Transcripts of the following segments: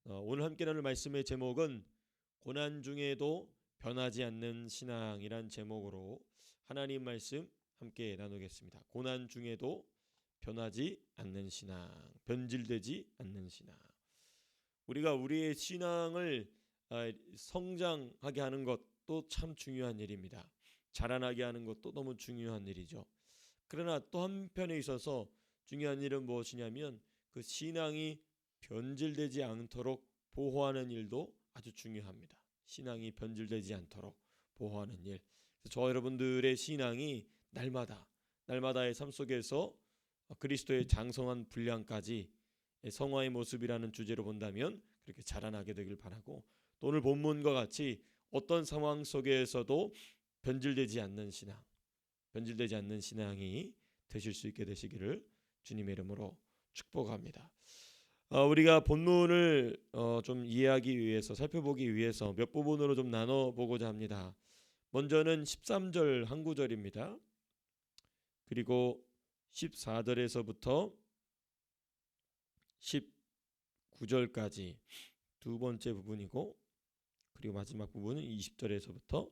오늘 함께 나눌 말씀의 제목은 고난 중에도 변하지 않는 신앙이란 제목으로 하나님 말씀 함께 나누겠습니다. 고난 중에도 변하지 않는 신앙, 변질되지 않는 신앙. 우리가 우리의 신앙을 성장하게 하는 것도 참 중요한 일입니다. 자라나게 하는 것도 너무 중요한 일이죠. 그러나 또 한편에 있어서 중요한 일은 무엇이냐면 그 신앙이 변질되지 않도록 보호하는 일도 아주 중요합니다. 신앙이 변질되지 않도록 보호하는 일. 저와 여러분들의 신앙이 날마다의 삶 속에서 그리스도의 장성한 분량까지 성화의 모습이라는 주제로 본다면 그렇게 자라나게 되길 바라고, 또 오늘 본문과 같이 어떤 상황 속에서도 변질되지 않는 신앙이 되실 수 있게 되시기를 주님의 이름으로 축복합니다. 우리가 본문을 좀 이해하기 위해서, 살펴보기 위해서 몇 부분으로 좀 나눠보고자 합니다. 먼저는 13절 한 구절입니다. 그리고 14절에서부터 19절까지 두 번째 부분이고, 그리고 마지막 부분은 20절에서부터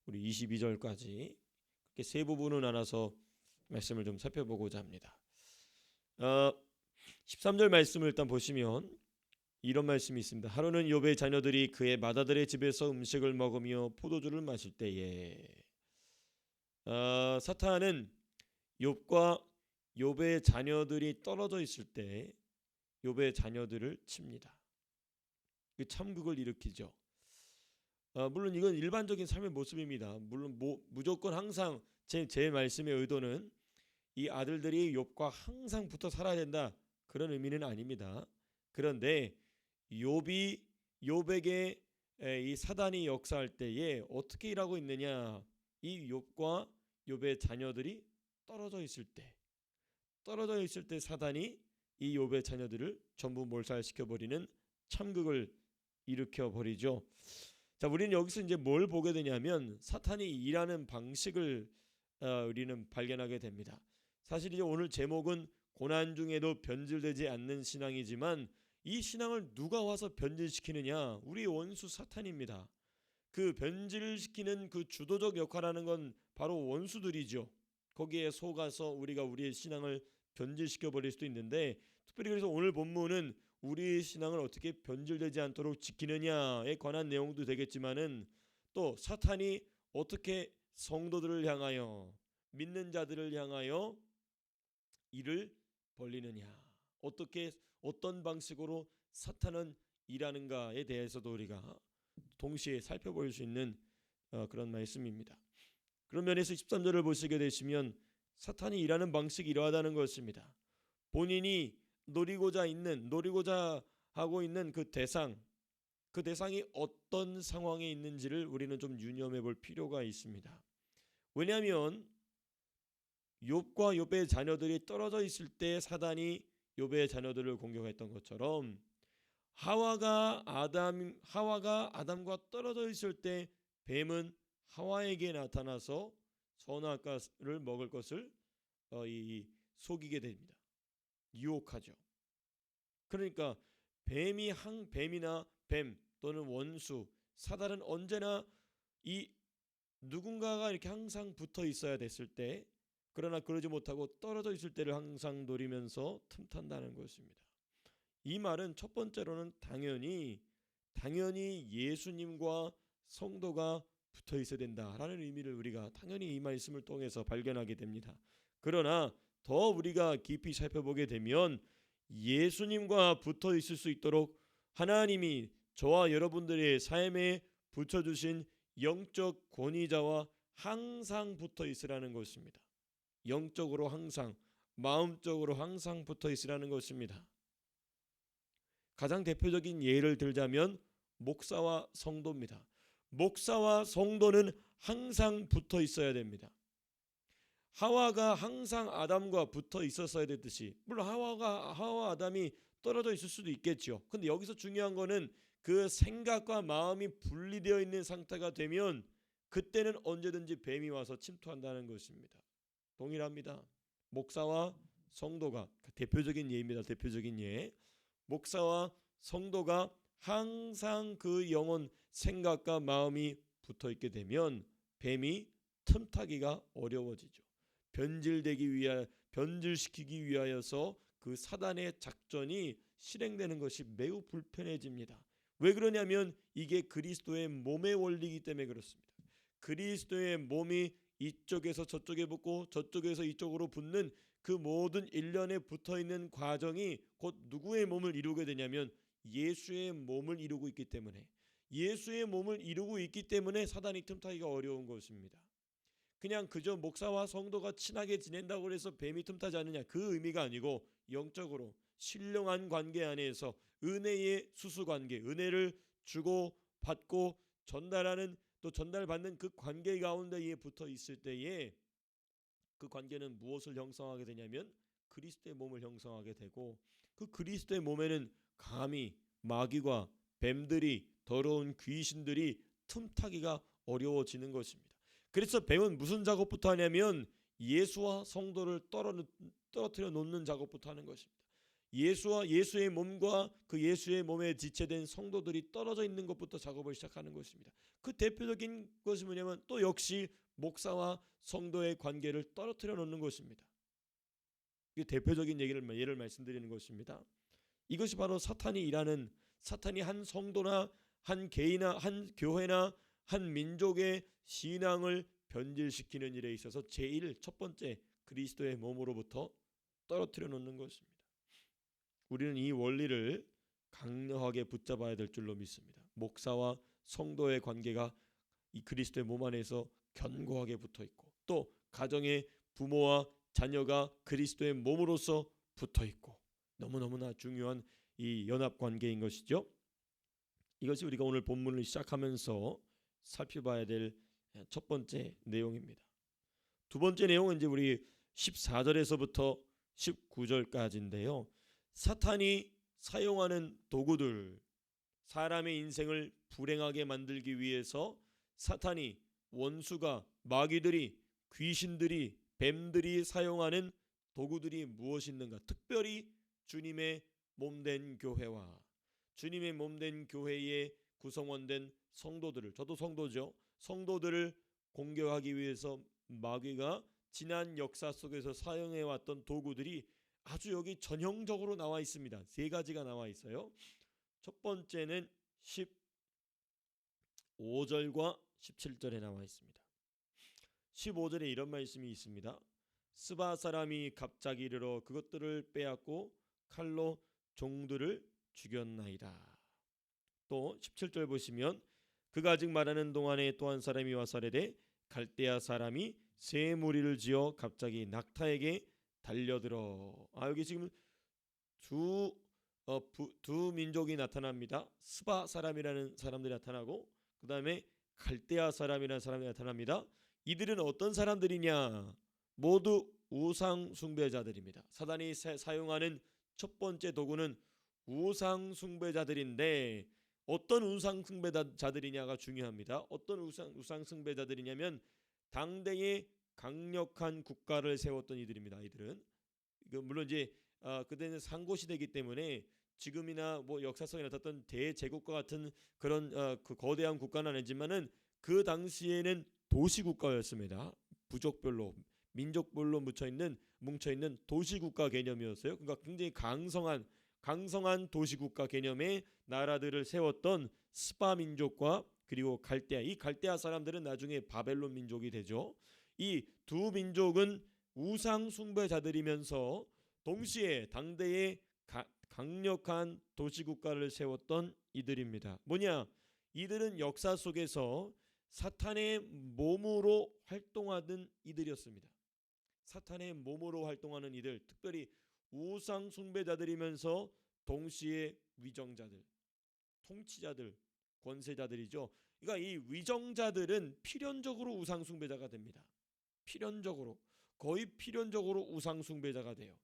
우리 22절까지 이렇게 세 부분으로 나눠서 말씀을 좀 살펴보고자 합니다. 13절 말씀을 일단 보시면 이런 말씀이 있습니다. 하루는 욥의 자녀들이 그의 맏아들의 집에서 음식을 먹으며 포도주를 마실 때에 사탄은 욥과 욥의 자녀들이 떨어져 있을 때 욥의 자녀들을 칩니다. 참극을 일으키죠. 물론 이건 일반적인 삶의 모습입니다. 물론 무조건 항상 제 말씀의 의도는 이 아들들이 욥과 항상 붙어 살아야 된다, 그런 의미는 아닙니다. 그런데 욥에게 이 사단이 역사할 때에 어떻게 일하고 있느냐, 이 욥과 욥의 자녀들이 떨어져 있을 때 사단이 이 욥의 자녀들을 전부 몰살시켜 버리는 참극을 일으켜 버리죠. 자, 우리는 여기서 이제 뭘 보게 되냐면 사탄이 일하는 방식을 우리는 발견하게 됩니다. 사실 이제 오늘 제목은 고난 중에도 변질되지 않는 신앙이지만, 이 신앙을 누가 와서 변질시키느냐? 우리 원수 사탄입니다. 그 변질시키는 그 주도적 역할하는 건 바로 원수들이죠. 거기에 속아서 우리가 우리의 신앙을 변질시켜 버릴 수도 있는데, 특별히 그래서 오늘 본문은 우리의 신앙을 어떻게 변질되지 않도록 지키느냐에 관한 내용도 되겠지만은, 또 사탄이 어떻게 성도들을 향하여, 믿는 자들을 향하여 일을 벌리느냐, 어떤 방식으로 사탄은 일하는가에 대해서도 우리가 동시에 살펴볼 수 있는 그런 말씀입니다. 그런 면에서 13절을 보시게 되시면 사탄이 일하는 방식이 이러하다는 것입니다. 본인이 노리고자 하고 있는 그 대상이 어떤 상황에 있는지를 우리는 좀 유념해 볼 필요가 있습니다. 왜냐하면 욥과 욥의 자녀들이 떨어져 있을 때 사단이 욥의 자녀들을 공격했던 것처럼, 하와가 아담과 떨어져 있을 때 뱀은 하와에게 나타나서 선악과를 먹을 것을 속이게 됩니다. 유혹하죠. 그러니까 뱀이나 뱀 또는 원수, 사단은 언제나 이 누군가가 이렇게 항상 붙어 있어야 됐을 때, 그러나 그러지 못하고 떨어져 있을 때를 항상 노리면서 틈탄다는 것입니다. 이 말은 첫 번째로는 당연히 예수님과 성도가 붙어 있어야 된다라는 의미를 우리가 당연히 이 말씀을 통해서 발견하게 됩니다. 그러나 더 우리가 깊이 살펴보게 되면 예수님과 붙어 있을 수 있도록 하나님이 저와 여러분들의 삶에 붙여주신 영적 권위자와 항상 붙어 있으라는 것입니다. 영적으로 항상, 마음적으로 항상 붙어 있으라는 것입니다. 가장 대표적인 예를 들자면 목사와 성도입니다. 목사와 성도는 항상 붙어 있어야 됩니다. 하와가 항상 아담과 붙어 있었어야 됐듯이, 물론 하와 아담이 떨어져 있을 수도 있겠죠. 근데 여기서 중요한 거는 그 생각과 마음이 분리되어 있는 상태가 되면 그때는 언제든지 뱀이 와서 침투한다는 것입니다. 동일합니다. 목사와 성도가 대표적인 예입니다. 대표적인 예. 목사와 성도가 항상 그 영혼 생각과 마음이 붙어 있게 되면 뱀이 틈타기가 어려워지죠. 변질시키기 위하여서 그 사단의 작전이 실행되는 것이 매우 불편해집니다. 왜 그러냐면 이게 그리스도의 몸의 원리이기 때문에 그렇습니다. 그리스도의 몸이 이쪽에서 저쪽에 붙고 저쪽에서 이쪽으로 붙는 그 모든 일련에 붙어있는 과정이 곧 누구의 몸을 이루게 되냐면 예수의 몸을 이루고 있기 때문에, 예수의 몸을 이루고 있기 때문에 사단이 틈타기가 어려운 것입니다. 그냥 그저 목사와 성도가 친하게 지낸다고 해서 뱀이 틈타지 않느냐, 그 의미가 아니고 영적으로 신령한 관계 안에서 은혜의 수수관계, 은혜를 주고 받고 전달하는, 또 전달받는 그 관계 가운데에 붙어 있을 때에 그 관계는 무엇을 형성하게 되냐면 그리스도의 몸을 형성하게 되고, 그 그리스도의 몸에는 감히 마귀와 뱀들이, 더러운 귀신들이 틈타기가 어려워지는 것입니다. 그래서 뱀은 무슨 작업부터 하냐면 예수와 성도를 떨어뜨려 놓는 작업부터 하는 것입니다. 예수와 예수의 몸과 그 예수의 몸에 지체된 성도들이 떨어져 있는 것부터 작업을 시작하는 것입니다. 그 대표적인 것이 뭐냐면 또 역시 목사와 성도의 관계를 떨어뜨려 놓는 것입니다. 이게 대표적인 예를 말씀드리는 것입니다. 이것이 바로 사탄이 일하는, 사탄이 한 성도나 한 개인이나 한 교회나 한 민족의 신앙을 변질시키는 일에 있어서 제일 첫 번째 그리스도의 몸으로부터 떨어뜨려 놓는 것입니다. 우리는 이 원리를 강력하게 붙잡아야 될 줄로 믿습니다. 목사와 성도의 관계가 이 그리스도의 몸 안에서 견고하게 붙어 있고, 또 가정의 부모와 자녀가 그리스도의 몸으로서 붙어 있고, 너무너무나 중요한 이 연합 관계인 것이죠. 이것이 우리가 오늘 본문을 시작하면서 살펴봐야 될 첫 번째 내용입니다. 두 번째 내용은 이제 우리 14절에서부터 19절까지인데요. 사탄이 사용하는 도구들, 사람의 인생을 불행하게 만들기 위해서 사탄이, 원수가, 마귀들이, 귀신들이, 뱀들이 사용하는 도구들이 무엇이 있는가? 특별히 주님의 몸된 교회와 주님의 몸된 교회의 구성원된 성도들을, 저도 성도죠, 성도들을 공격하기 위해서 마귀가 지난 역사 속에서 사용해왔던 도구들이 아주 여기 전형적으로 나와 있습니다. 세 가지가 나와 있어요. 첫 번째는 15절과 17절에 나와 있습니다. 15절에 이런 말씀이 있습니다. 스바 사람이 갑자기 이르러 그것들을 빼앗고 칼로 종들을 죽였나이다. 또 17절 보시면 그가 아직 말하는 동안에 또 한 사람이 와서 아뢰되 갈대아 사람이 새 무리를 지어 갑자기 낙타에게 달려들어. 여기 지금 두 민족이 나타납니다. 스바 사람이라는 사람들이 나타나고, 그 다음에 갈대아 사람이라는 사람이 나타납니다. 이들은 어떤 사람들이냐? 모두 우상 숭배자들입니다. 사단이 사용하는 첫 번째 도구는 우상 숭배자들인데, 어떤 우상 숭배자들이냐가 중요합니다. 어떤 우상 숭배자들이냐면 당대의 강력한 국가를 세웠던 이들입니다. 이들은 물론 이제 그때는 상고 시대이기 때문에 지금이나 뭐 역사성에 나타났던 대제국과 같은 그런 그 거대한 국가는 아니지만은 그 당시에는 도시국가였습니다. 부족별로, 민족별로 뭉쳐있는 도시국가 개념이었어요. 그러니까 굉장히 강성한 도시국가 개념의 나라들을 세웠던 스바 민족과 그리고 갈대아, 이 갈대아 사람들은 나중에 바벨론 민족이 되죠. 이 두 민족은 우상 숭배자들이면서 동시에 당대의 강력한 도시국가를 세웠던 이들입니다. 뭐냐? 이들은 역사 속에서 사탄의 몸으로 활동하던 이들이었습니다. 사탄의 몸으로 활동하는 이들, 특별히 우상 숭배자들이면서 동시에 위정자들, 통치자들, 권세자들이죠. 그러니까 이 위정자들은 필연적으로 우상 숭배자가 됩니다. 거의 필연적으로 우상 숭배자가 돼요.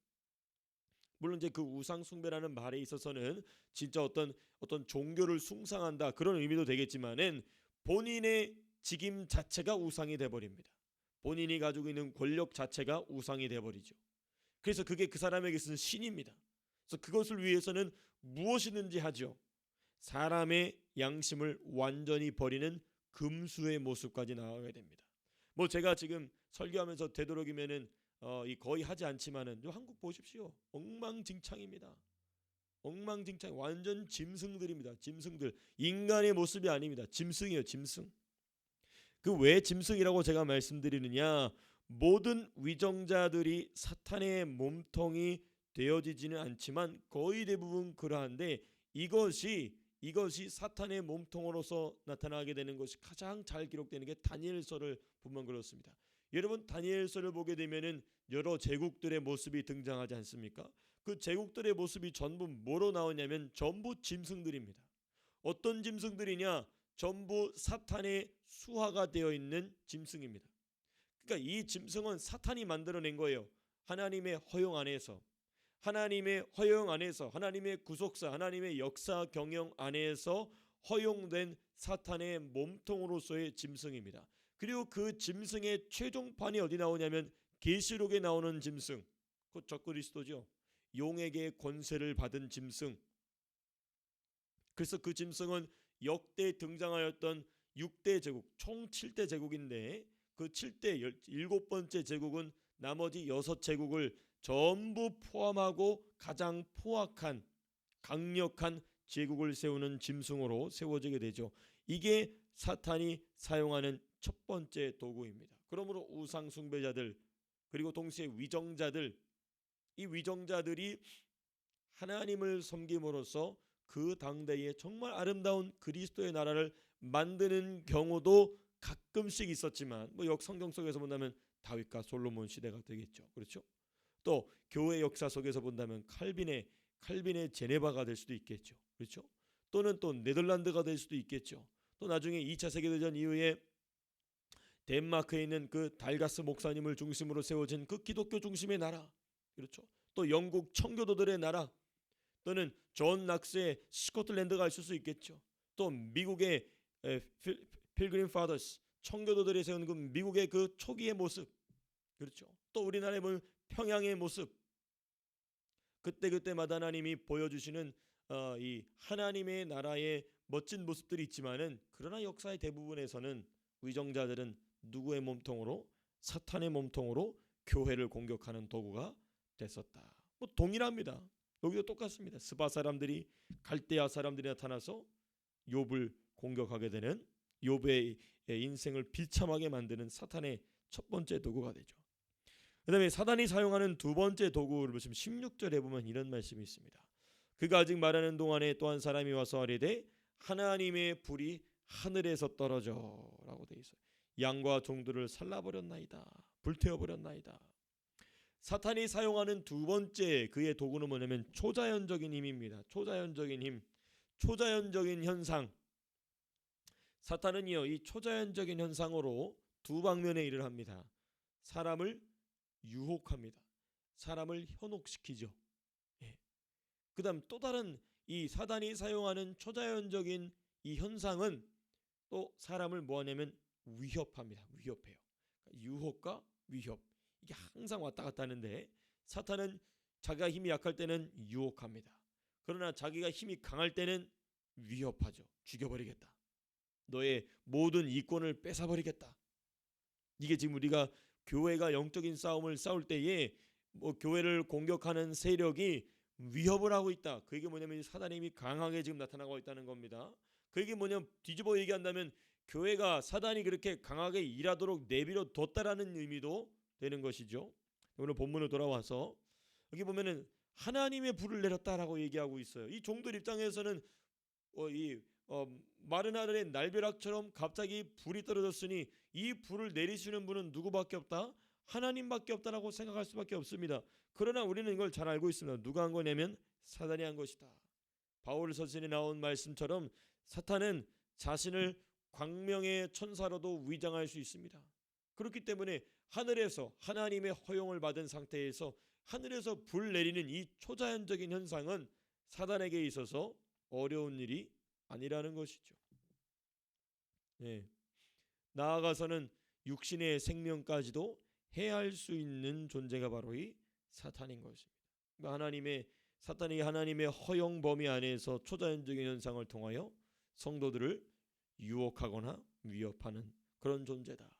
물론 이제 그 우상 숭배라는 말에 있어서는 진짜 어떤 종교를 숭상한다 그런 의미도 되겠지만은 본인의 직임 자체가 우상이 돼 버립니다. 본인이 가지고 있는 권력 자체가 우상이 돼 버리죠. 그래서 그게 그 사람에게서는 신입니다. 그래서 그것을 위해서는 무엇이든지 하죠. 사람의 양심을 완전히 버리는 금수의 모습까지 나아가게 됩니다. 뭐 제가 지금 설교하면서 되도록이면은 거의 하지 않지만은 한국 보십시오. 엉망진창입니다. 엉망진창, 완전 짐승들입니다. 짐승들, 인간의 모습이 아닙니다. 짐승이에요, 짐승. 그 왜 짐승이라고 제가 말씀드리느냐? 모든 위정자들이 사탄의 몸통이 되어지지는 않지만 거의 대부분 그러한데 이것이 사탄의 몸통으로서 나타나게 되는 것이 가장 잘 기록되는 게 다니엘서를 보면 그렇습니다. 여러분 다니엘서를 보게 되면은 여러 제국들의 모습이 등장하지 않습니까? 그 제국들의 모습이 전부 뭐로 나오냐면 전부 짐승들입니다. 어떤 짐승들이냐? 전부 사탄의 수하가 되어 있는 짐승입니다. 그러니까 이 짐승은 사탄이 만들어낸 거예요. 하나님의 허용 안에서, 하나님의 허용 안에서, 하나님의 구속사, 하나님의 역사 경영 안에서 허용된 사탄의 몸통으로서의 짐승입니다. 그리고 그 짐승의 최종판이 어디 나오냐면 계시록에 나오는 짐승, 곧 적그리스도죠. 용에게 권세를 받은 짐승. 그래서 그 짐승은 역대 등장하였던 6대 제국, 총 7대 제국인데 그 7대 7번째 제국은 나머지 6제국을 전부 포함하고 가장 포악한 강력한 제국을 세우는 짐승으로 세워지게 되죠. 이게 사탄이 사용하는 첫 번째 도구입니다. 그러므로 우상 숭배자들 그리고 동시에 위정자들, 이 위정자들이 하나님을 섬김으로써 그 당대에 정말 아름다운 그리스도의 나라를 만드는 경우도 가끔씩 있었지만 뭐 성경 속에서 본다면 다윗과 솔로몬 시대가 되겠죠. 그렇죠? 또 교회 역사 속에서 본다면 칼빈의 제네바가 될 수도 있겠죠. 그렇죠? 또는 또 네덜란드가 될 수도 있겠죠. 또 나중에 2차 세계대전 이후에 덴마크에 있는 그 달가스 목사님을 중심으로 세워진 그 기독교 중심의 나라. 그렇죠? 또 영국 청교도들의 나라. 또는 존 낙스의 스코틀랜드가 있을 수 있겠죠. 또 미국의 필그림 파더스 청교도들이 세운 그 미국의 그 초기의 모습. 그렇죠? 또 우리나라에 보면 평양의 모습. 그때마다 하나님이 보여주시는 이 하나님의 나라의 멋진 모습들이 있지만은 그러나 역사의 대부분에서는 위정자들은 누구의 몸통으로? 사탄의 몸통으로 교회를 공격하는 도구가 됐었다. 뭐 동일합니다. 여기도 똑같습니다. 스바 사람들이 갈대아 사람들이 나타나서 욥을 공격하게 되는 욥의 인생을 비참하게 만드는 사탄의 첫 번째 도구가 되죠. 그 다음에 사단이 사용하는 두 번째 도구를 보시면 16절에 보면 이런 말씀이 있습니다. 그가 아직 말하는 동안에 또 한 사람이 와서 아뢰되 하나님의 불이 하늘에서 떨어져 라고 되어 있어요. 양과 종들을 살라버렸나이다. 불태워버렸나이다. 사탄이 사용하는 두 번째 그의 도구는 뭐냐면 초자연적인 힘입니다. 초자연적인 힘, 초자연적인 현상. 사탄은요 이 초자연적인 현상으로 두 방면의 일을 합니다. 사람을 유혹합니다. 사람을 현혹시키죠. 예. 그다음 또 다른 이 사단이 사용하는 초자연적인 이 현상은 또 사람을 뭐하냐면 위협합니다. 위협해요. 유혹과 위협. 이게 항상 왔다 갔다 하는데 사탄은 자기가 힘이 약할 때는 유혹합니다. 그러나 자기가 힘이 강할 때는 위협하죠. 죽여버리겠다. 너의 모든 이권을 뺏어버리겠다. 이게 지금 우리가 교회가 영적인 싸움을 싸울 때에 뭐 교회를 공격하는 세력이 위협을 하고 있다. 그게 뭐냐면 사단의 힘이 강하게 지금 나타나고 있다는 겁니다. 그게 뭐냐면 뒤집어 얘기한다면 교회가 사단이 그렇게 강하게 일하도록 내버려 뒀다라는 의미도 되는 것이죠. 오늘 본문으로 돌아와서 여기 보면은 하나님의 불을 내렸다라고 얘기하고 있어요. 이 종들 입장에서는 마른 하늘의 날벼락처럼 갑자기 불이 떨어졌으니 이 불을 내리시는 분은 누구밖에 없다? 하나님밖에 없다라고 생각할 수밖에 없습니다. 그러나 우리는 이걸 잘 알고 있습니다. 누가 한 거냐면 사단이 한 것이다. 바울 서신에 나온 말씀처럼 사탄은 자신을 광명의 천사로도 위장할 수 있습니다. 그렇기 때문에 하늘에서 하나님의 허용을 받은 상태에서 하늘에서 불 내리는 이 초자연적인 현상은 사단에게 있어서 어려운 일이 아니라는 것이죠. 네. 나아가서는 육신의 생명까지도 해할 수 있는 존재가 바로 이 사탄인 것입니다. 하나님의 사탄이 하나님의 허용 범위 안에서 초자연적인 현상을 통하여 성도들을 유혹하거나 위협하는 그런 존재다.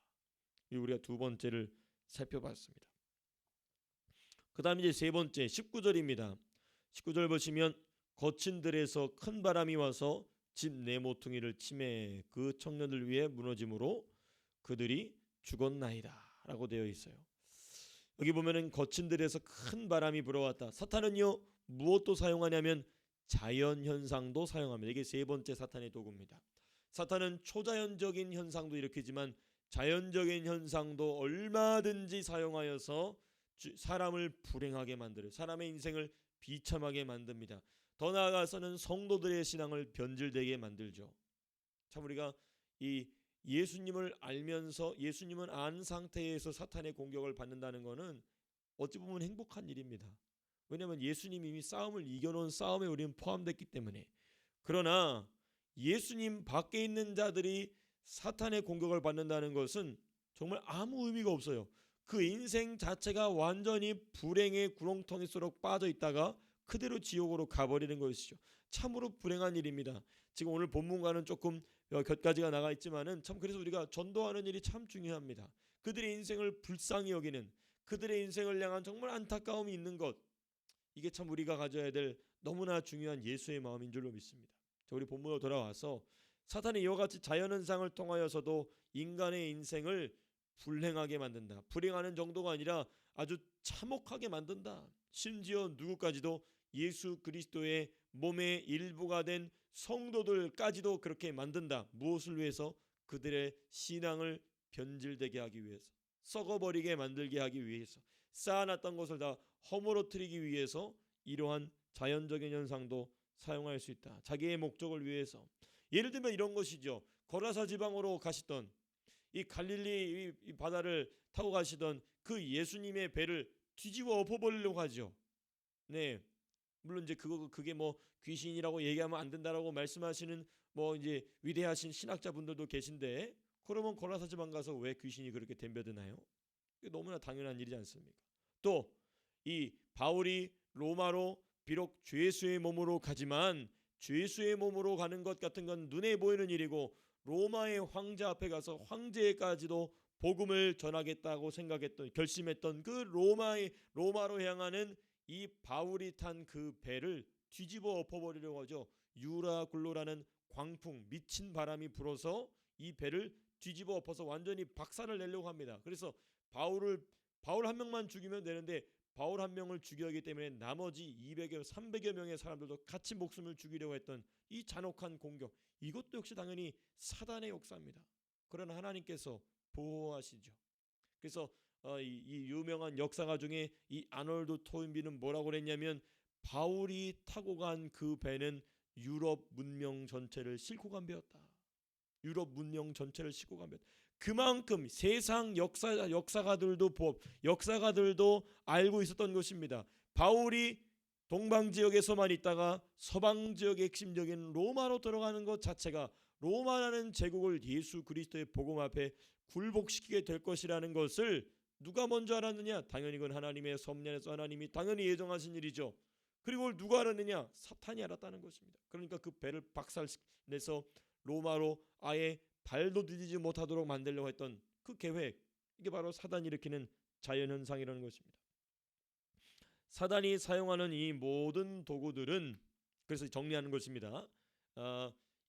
우리가 두 번째를 살펴봤습니다. 그 다음 이제 세 번째 19절입니다. 19절 보시면 거친 들에서 큰 바람이 와서 집 네 모퉁이를 치매 그 청년들 위에 무너짐으로 그들이 죽었나이다 라고 되어 있어요. 여기 보면은 거친 들에서 큰 바람이 불어왔다. 사탄은요 무엇도 사용하냐면 자연현상도 사용합니다. 이게 세 번째 사탄의 도구입니다. 사탄은 초자연적인 현상도 일으키지만 자연적인 현상도 얼마든지 사용하여서 사람을 불행하게 만들어요. 사람의 인생을 비참하게 만듭니다. 더 나아가서는 성도들의 신앙을 변질되게 만들죠. 참 우리가 이 예수님을 알면서 예수님은 안 상태에서 사탄의 공격을 받는다는 것은 어찌 보면 행복한 일입니다. 왜냐하면 예수님이 이미 싸움을 이겨놓은 싸움에 우리는 포함됐기 때문에. 그러나 예수님 밖에 있는 자들이 사탄의 공격을 받는다는 것은 정말 아무 의미가 없어요. 그 인생 자체가 완전히 불행의 구렁텅이 속으로 빠져 있다가 그대로 지옥으로 가버리는 것이죠. 참으로 불행한 일입니다. 지금 오늘 본문과는 조금 곁가지가 나가 있지만은 참 그래서 우리가 전도하는 일이 참 중요합니다. 그들의 인생을 불쌍히 여기는 그들의 인생을 향한 정말 안타까움이 있는 것, 이게 참 우리가 가져야 될 너무나 중요한 예수의 마음인 줄로 믿습니다. 자, 우리 본문으로 돌아와서 사탄이 이와 같이 자연현상을 통하여서도 인간의 인생을 불행하게 만든다. 불행하는 정도가 아니라 아주 참혹하게 만든다. 심지어 누구까지도 예수 그리스도의 몸의 일부가 된 성도들까지도 그렇게 만든다. 무엇을 위해서? 그들의 신앙을 변질되게 하기 위해서, 썩어버리게 만들게 하기 위해서, 쌓아놨던 것을 다 허물어뜨리기 위해서 이러한 자연적인 현상도 사용할 수 있다. 자기의 목적을 위해서. 예를 들면 이런 것이죠. 거라사 지방으로 가시던 이 갈릴리 이 바다를 타고 가시던 그 예수님의 배를 뒤집어 엎어버리려고 하죠. 네, 물론 이제 그게 뭐 귀신이라고 얘기하면 안 된다라고 말씀하시는 뭐 이제 위대하신 신학자분들도 계신데, 그러면 거라사 지방 가서 왜 귀신이 그렇게 덤벼드나요? 너무나 당연한 일이지 않습니까? 또 이 바울이 로마로 비록 죄수의 몸으로 가지만 죄수의 몸으로 가는 것 같은 건 눈에 보이는 일이고, 로마의 황제 앞에 가서 황제까지도 복음을 전하겠다고 생각했던, 결심했던 그 로마로 향하는 이 바울이 탄 그 배를 뒤집어 엎어버리려고 하죠. 유라굴로라는 광풍, 미친 바람이 불어서 이 배를 뒤집어 엎어서 완전히 박살을 내려고 합니다. 그래서 바울 한 명만 죽이면 되는데 바울 한 명을 죽여야 하기 때문에 나머지 200여 300여 명의 사람들도 같이 목숨을 죽이려고 했던 이 잔혹한 공격, 이것도 역시 당연히 사단의 역사입니다. 그러나 하나님께서 보호하시죠. 그래서 이 유명한 역사가 중에 이 아놀드 토인비는 뭐라고 그랬냐면, 바울이 타고 간 그 배는 유럽 문명 전체를 싣고 간 배였다. 유럽 문명 전체를 싣고 간 배. 그만큼 세상 역사가들도 알고 있었던 것입니다. 바울이 동방 지역에서만 있다가 서방 지역의 핵심적인 로마로 들어가는 것 자체가 로마라는 제국을 예수 그리스도의 복음 앞에 굴복시키게 될 것이라는 것을 누가 먼저 알았느냐? 당연히 그건 하나님의 섭리 안에서 하나님이 당연히 예정하신 일이죠. 그리고 그걸 누가 알았느냐? 사탄이 알았다는 것입니다. 그러니까 그 배를 박살내서 로마로 아예 발도 디디지 못하도록 만들려고 했던 그 계획, 이게 바로 사단이 일으키는 자연현상이라는 것입니다. 사단이 사용하는 이 모든 도구들은, 그래서 정리하는 것입니다.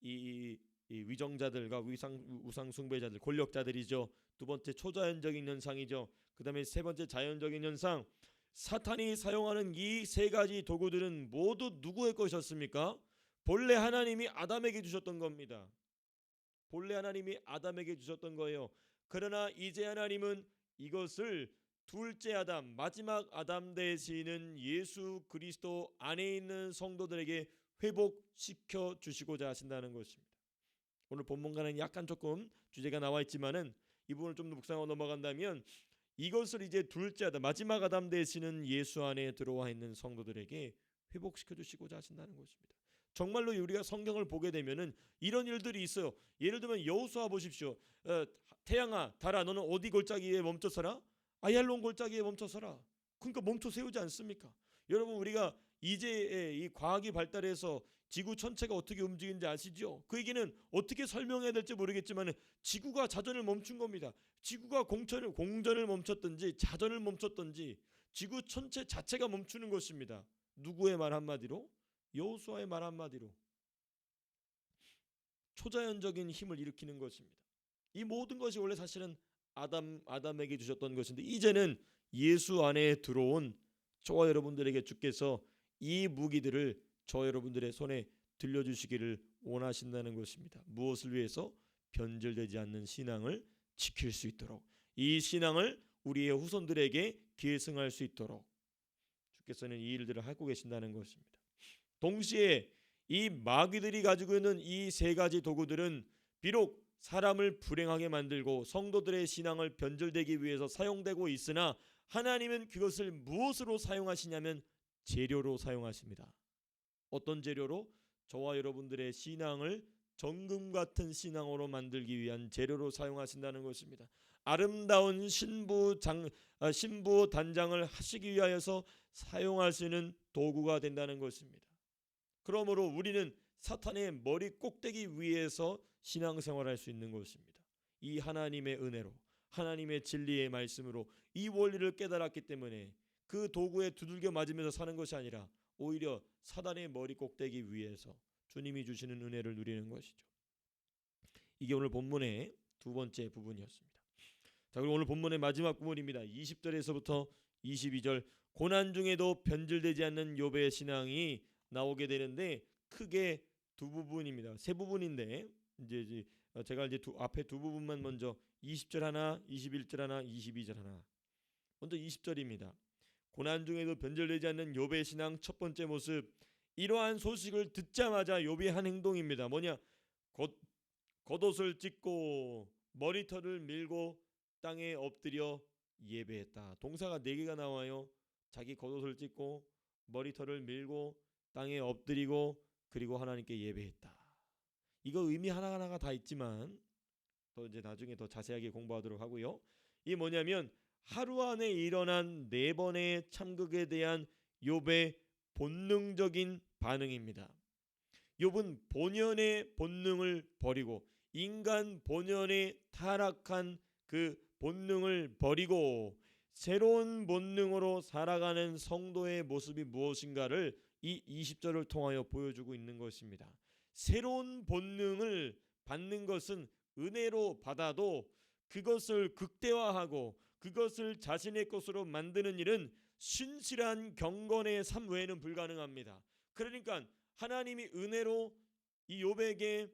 이 위정자들과 우상 숭배자들, 권력자들이죠. 두 번째 초자연적인 현상이죠. 그 다음에 세 번째 자연적인 현상. 사탄이 사용하는 이 세 가지 도구들은 모두 누구의 것이었습니까? 본래 하나님이 아담에게 주셨던 겁니다. 본래 하나님이 아담에게 주셨던 거예요. 그러나 이제 하나님은 이것을 둘째 아담, 마지막 아담 되시는 예수 그리스도 안에 있는 성도들에게 회복시켜 주시고자 하신다는 것입니다. 오늘 본문과는 약간 조금 주제가 나와 있지만은 이 부분을 좀 더 묵상하고 넘어간다면, 이것을 이제 둘째 아담, 마지막 아담 되시는 예수 안에 들어와 있는 성도들에게 회복시켜 주시고자 하신다는 것입니다. 정말로 우리가 성경을 보게 되면은 이런 일들이 있어요. 예를 들면 여호수아 보십시오. 태양아, 달아, 너는 어디 골짜기에 멈춰서라? 아얄론 골짜기에 멈춰서라. 그러니까 멈춰 세우지 않습니까? 여러분, 우리가 이제 이 과학이 발달해서 지구 전체가 어떻게 움직이는지 아시죠? 그 얘기는 어떻게 설명해야 될지 모르겠지만 지구가 자전을 멈춘 겁니다. 지구가 공전을 멈췄든지 자전을 멈췄든지 지구 전체 자체가 멈추는 것입니다. 누구의 말 한마디로? 여호수아의 말 한마디로 초자연적인 힘을 일으키는 것입니다. 이 모든 것이 원래 사실은 아담에게 주셨던 것인데 이제는 예수 안에 들어온 저와 여러분들에게 주께서 이 무기들을 저 여러분들의 손에 들려주시기를 원하신다는 것입니다. 무엇을 위해서? 변절되지 않는 신앙을 지킬 수 있도록, 이 신앙을 우리의 후손들에게 계승할 수 있도록 주께서는 이 일들을 하고 계신다는 것입니다. 동시에 이 마귀들이 가지고 있는 이 세 가지 도구들은 비록 사람을 불행하게 만들고 성도들의 신앙을 변절되기 위해서 사용되고 있으나 하나님은 그것을 무엇으로 사용하시냐면 재료로 사용하십니다. 어떤 재료로? 저와 여러분들의 신앙을 정금 같은 신앙으로 만들기 위한 재료로 사용하신다는 것입니다. 아름다운 신부 단장을 하시기 위하여서 사용할 수 있는 도구가 된다는 것입니다. 그러므로 우리는 사탄의 머리 꼭대기 위에서 신앙생활할 수 있는 것입니다. 이 하나님의 은혜로, 하나님의 진리의 말씀으로 이 원리를 깨달았기 때문에 그 도구에 두들겨 맞으면서 사는 것이 아니라 오히려 사단의 머리 꼭대기 위에서 주님이 주시는 은혜를 누리는 것이죠. 이게 오늘 본문의 두 번째 부분이었습니다. 자, 그리고 오늘 본문의 마지막 부분입니다. 20절에서부터 22절, 고난 중에도 변질되지 않는 욥의 신앙이 나오게 되는데 크게 두 부분입니다. 세 부분인데 이제 제가 앞에 두 부분만 먼저 20절 하나, 21절 하나, 22절 하나. 먼저 20절입니다. 고난 중에도 변절되지 않는 욥의 신앙 첫 번째 모습. 이러한 소식을 듣자마자 욥이 한 행동입니다. 뭐냐? 겉옷을 찢고 머리털을 밀고 땅에 엎드려 예배했다. 동사가 4개가 나와요. 자기 겉옷을 찢고 머리털을 밀고 땅에 엎드리고 그리고 하나님께 예배했다. 이거 의미 하나하나가 다 있지만 더 이제 나중에 더 자세하게 공부하도록 하고요. 이 뭐냐면 하루 안에 일어난 4번의 참극에 대한 욥의 본능적인 반응입니다. 욥은 본연의 본능을 버리고 인간 본연의 타락한 그 본능을 버리고 새로운 본능으로 살아가는 성도의 모습이 무엇인가를 이 20절을 통하여 보여주고 있는 것입니다. 새로운 본능을 받는 것은 은혜로 받아도 그것을 극대화하고 그것을 자신의 것으로 만드는 일은 신실한 경건의 삶 외에는 불가능합니다. 그러니까 하나님이 은혜로 이 욥에게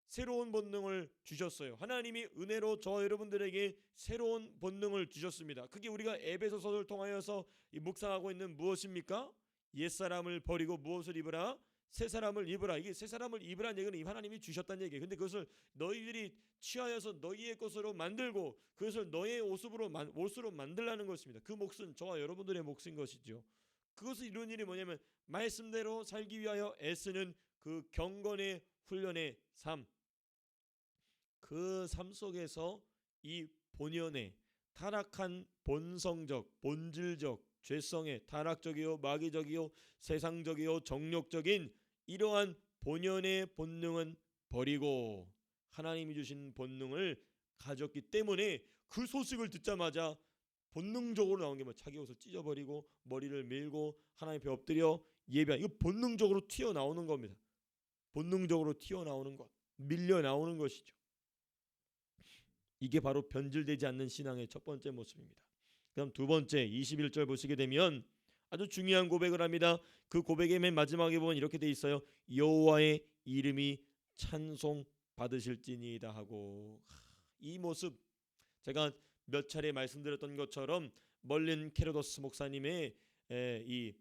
새로운 본능을 주셨어요. 하나님이 은혜로 저 여러분들에게 새로운 본능을 주셨습니다. 그게 우리가 에베소서를 통하여서 묵상하고 있는 무엇입니까? 옛사람을 버리고 무엇을 입으라? 새 사람을 입으라. 이게 새 사람을 입으라는 얘기는 하나님이 주셨다는 얘기예요. 근데 그것을 너희들이 취하여서 너희의 것으로 만들고 그것을 너의 옷으로 만들라는 것입니다. 그 몫은 저와 여러분들의 몫인 것이죠. 그것을 이루는 일이 뭐냐면 말씀대로 살기 위하여 애쓰는 그 경건의 훈련의 삶. 그 삶 속에서 이 본연의 타락한 본성적, 본질적, 죄성의 타락적이요 마귀적이요 세상적이요 정욕적인 이러한 본연의 본능은 버리고 하나님이 주신 본능을 가졌기 때문에 그 소식을 듣자마자 본능적으로 나온 게 뭐 자기 옷을 찢어버리고 머리를 밀고 하나님 앞에 엎드려 예배하는, 이거 본능적으로 튀어나오는 겁니다. 본능적으로 튀어나오는 것, 밀려 나오는 것이죠. 이게 바로 변질되지 않는 신앙의 첫 번째 모습입니다. 그럼 두 번째 21절 보시게 되면 아주 중요한 고백을 합니다. 그 고백의 맨 마지막에 보면 이렇게 돼 있어요. 여호와의 이름이 찬송 받으실지니이다 하고, 이 모습 제가 몇 차례 말씀드렸던 것처럼 멀린 케로도스 목사님의 이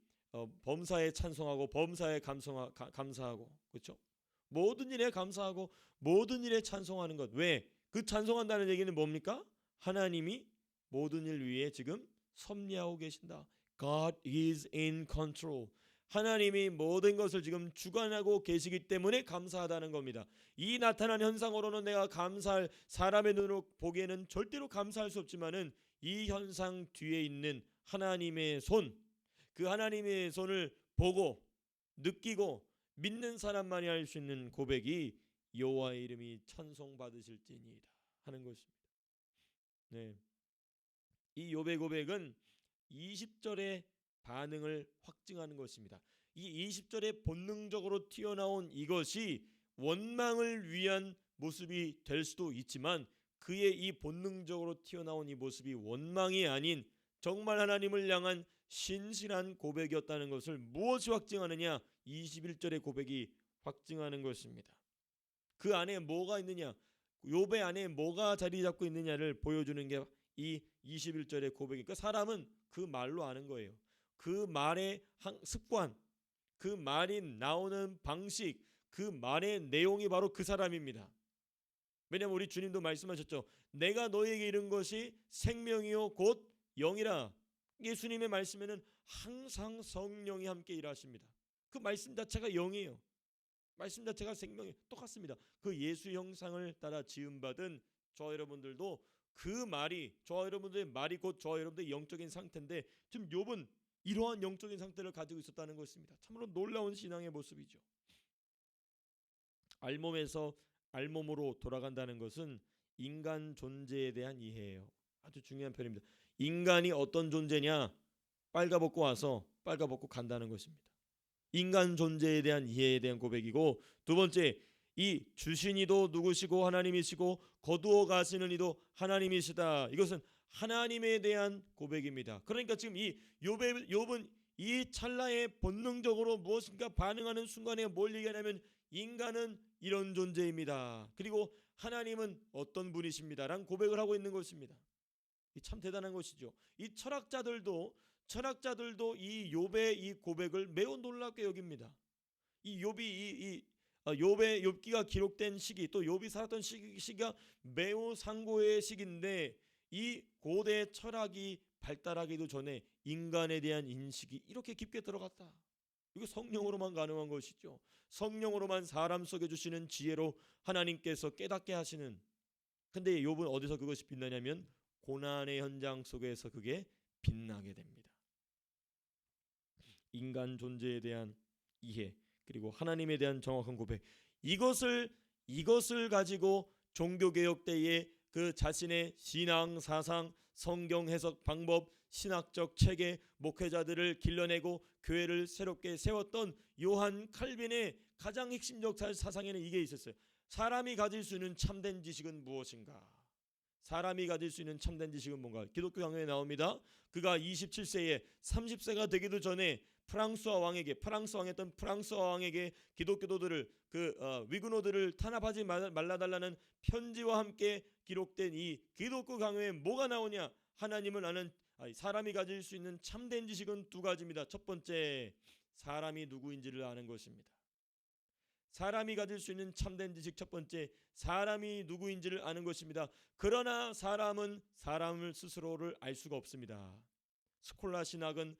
범사에 찬송하고 범사에 감사하고, 그렇죠? 모든 일에 감사하고 모든 일에 찬송하는 것. 왜? 그 찬송한다는 얘기는 뭡니까? 하나님이 모든 일 위에 지금 섭리하고 계신다. God is in control. 하나님이 모든 것을 지금 주관하고 계시기 때문에 감사하다는 겁니다. 이 나타난 현상으로는 내가 감사할, 사람의 눈으로 보기에는 절대로 감사할 수 없지만은 이 현상 뒤에 있는 하나님의 손, 그 하나님의 손을 보고 느끼고 믿는 사람만이 할 수 있는 고백이 여호와의 이름이 찬송받으실지니이다 하는 것입니다. 네. 이 욥의 고백은 20절의 반응을 확증하는 것입니다. 이 20절에 본능적으로 튀어나온 이것이 원망을 위한 모습이 될 수도 있지만 그의 이 본능적으로 튀어나온 이 모습이 원망이 아닌 정말 하나님을 향한 신실한 고백이었다는 것을 무엇이 확증하느냐? 21절의 고백이 확증하는 것입니다. 그 안에 뭐가 있느냐? 욥의 안에 뭐가 자리 잡고 있느냐를 보여주는 게 이 21절의 고백이니까 사람은 그 말로 아는 거예요. 그 말의 습관, 그 말이 나오는 방식, 그 말의 내용이 바로 그 사람입니다. 왜냐하면 우리 주님도 말씀하셨죠. 내가 너에게 이른 것이 생명이요 곧 영이라. 예수님의 말씀에는 항상 성령이 함께 일하십니다. 그 말씀 자체가 영이에요. 말씀 자체가 생명이 똑같습니다. 그 예수 형상을 따라 지음받은 저와 여러분들도 그 말이 저와 여러분들의 말이 곧 저와 여러분들의 영적인 상태인데 지금 욥은 이러한 영적인 상태를 가지고 있었다는 것입니다. 참으로 놀라운 신앙의 모습이죠. 알몸에서 알몸으로 돌아간다는 것은 인간 존재에 대한 이해예요. 아주 중요한 표현입니다. 인간이 어떤 존재냐? 빨가벗고 와서 빨가벗고 간다는 것입니다. 인간 존재에 대한 이해에 대한 고백이고, 두 번째, 이 주신 이도 누구시고 하나님이시고 거두어 가시는 이도 하나님이시다. 이것은 하나님에 대한 고백입니다. 그러니까 지금 이 욥은 이 찰나에 본능적으로 무엇인가 반응하는 순간에 뭘 얘기하냐면 인간은 이런 존재입니다. 그리고 하나님은 어떤 분이십니다라는 고백을 하고 있는 것입니다. 참 대단한 것이죠. 이 철학자들도 이 욥의 이 고백을 매우 놀랍게 여깁니다. 이 욥이 욥의 욥기가 기록된 시기, 또 욥이 살았던 시기가 매우 상고의 시기인데 이 고대 철학이 발달하기도 전에 인간에 대한 인식이 이렇게 깊게 들어갔다. 이거 성령으로만 가능한 것이죠. 성령으로만 사람 속에 주시는 지혜로 하나님께서 깨닫게 하시는. 근데 욥은 어디서 그것이 빛나냐면 고난의 현장 속에서 그게 빛나게 됩니다. 인간 존재에 대한 이해, 그리고 하나님에 대한 정확한 고백, 이것을 가지고 종교개혁 때에 그 자신의 신앙 사상, 성경 해석 방법, 신학적 체계, 목회자들을 길러내고 교회를 새롭게 세웠던 요한 칼빈의 가장 핵심적 사상에는 이게 있었어요. 사람이 가질 수 있는 참된 지식은 무엇인가? 사람이 가질 수 있는 참된 지식은 뭔가? 기독교 강요에 나옵니다. 그가 27세에 30세가 되기도 전에 프랑스 왕이었던 프랑스와 왕에게 기독교도들을 위그노들을 탄압하지 말라달라는 편지와 함께 기록된 이 기독교 강요에 뭐가 나오냐? 하나님을 아는 사람이 가질 수 있는 참된 지식은 두 가지입니다. 첫 번째, 사람이 누구인지를 아는 것입니다. 사람이 가질 수 있는 참된 지식 첫 번째, 사람이 누구인지를 아는 것입니다. 그러나 사람은 사람을 스스로를 알 수가 없습니다. 스콜라 신학은,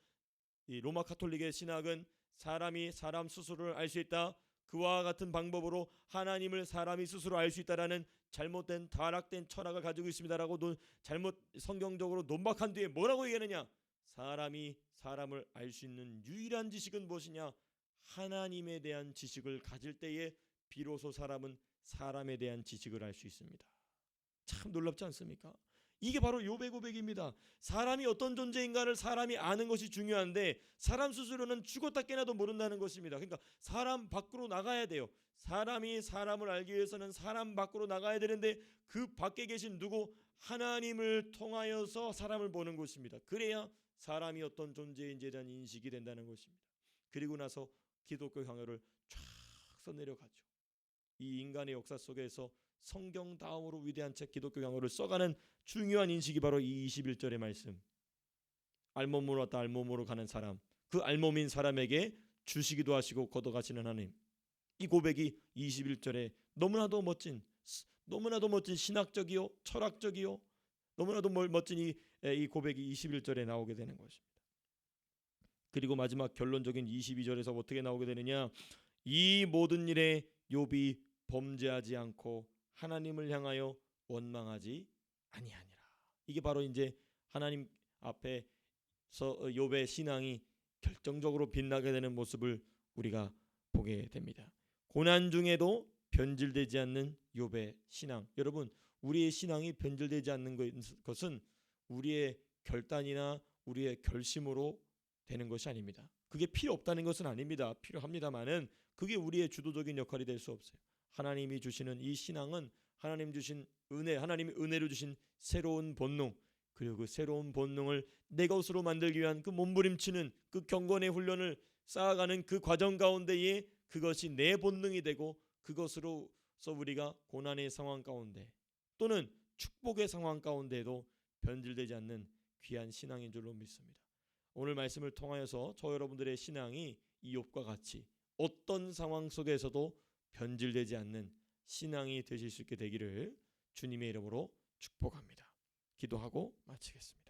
이 로마 카톨릭의 신학은 사람이 사람 스스로를 알 수 있다. 그와 같은 방법으로 하나님을 사람이 스스로 알 수 있다라는 잘못된 타락된 철학을 가지고 있습니다라고 잘못 성경적으로 논박한 뒤에 뭐라고 얘기하느냐? 사람이 사람을 알 수 있는 유일한 지식은 무엇이냐? 하나님에 대한 지식을 가질 때에 비로소 사람은 사람에 대한 지식을 알 수 있습니다. 참 놀랍지 않습니까? 이게 바로 욥의 고백입니다. 사람이 어떤 존재인가를 사람이 아는 것이 중요한데 사람 스스로는 죽었다 깨나도 모른다는 것입니다. 그러니까 사람 밖으로 나가야 돼요. 사람이 사람을 알기 위해서는 사람 밖으로 나가야 되는데 그 밖에 계신 누구? 하나님을 통하여서 사람을 보는 것입니다. 그래야 사람이 어떤 존재인지에 대한 인식이 된다는 것입니다. 그리고 나서 기독교 강요를 쫙 써내려가죠. 이 인간의 역사 속에서 성경 다음으로 위대한 책 기독교 강요를 써가는 중요한 인식이 바로 이 21절의 말씀. 알몸으로 왔다 알몸으로 가는 사람, 그 알몸인 사람에게 주시기도 하시고 걷어가시는 하나님. 이 고백이 21절에 너무나도 멋진 신학적이요 철학적이요 너무나도 멋진 이 고백이 21절에 나오게 되는 것입니다. 그리고 마지막 결론적인 22절에서 어떻게 나오게 되느냐? 이 모든 일에 욥이 범죄하지 않고 하나님을 향하여 원망하지 아니하니라. 이게 바로 이제 하나님 앞에서 욥의 신앙이 결정적으로 빛나게 되는 모습을 우리가 보게 됩니다. 고난 중에도 변질되지 않는 욥의 신앙. 여러분, 우리의 신앙이 변질되지 않는 것은 우리의 결단이나 우리의 결심으로 되는 것이 아닙니다. 그게 필요 없다는 것은 아닙니다. 필요합니다만은 그게 우리의 주도적인 역할이 될 수 없어요. 하나님이 주시는 이 신앙은 하나님 주신 은혜, 하나님이 은혜로 주신 새로운 본능, 그리고 그 새로운 본능을 내 것으로 만들기 위한 그 몸부림치는 그 경건의 훈련을 쌓아가는 그 과정 가운데에 그것이 내 본능이 되고 그것으로서 우리가 고난의 상황 가운데 또는 축복의 상황 가운데에도 변질되지 않는 귀한 신앙인 줄로 믿습니다. 오늘 말씀을 통하여서 저 여러분들의 신앙이 이 욥과 같이 어떤 상황 속에서도 변질되지 않는 신앙이 되실 수 있게 되기를 주님의 이름으로 축복합니다. 기도하고 마치겠습니다.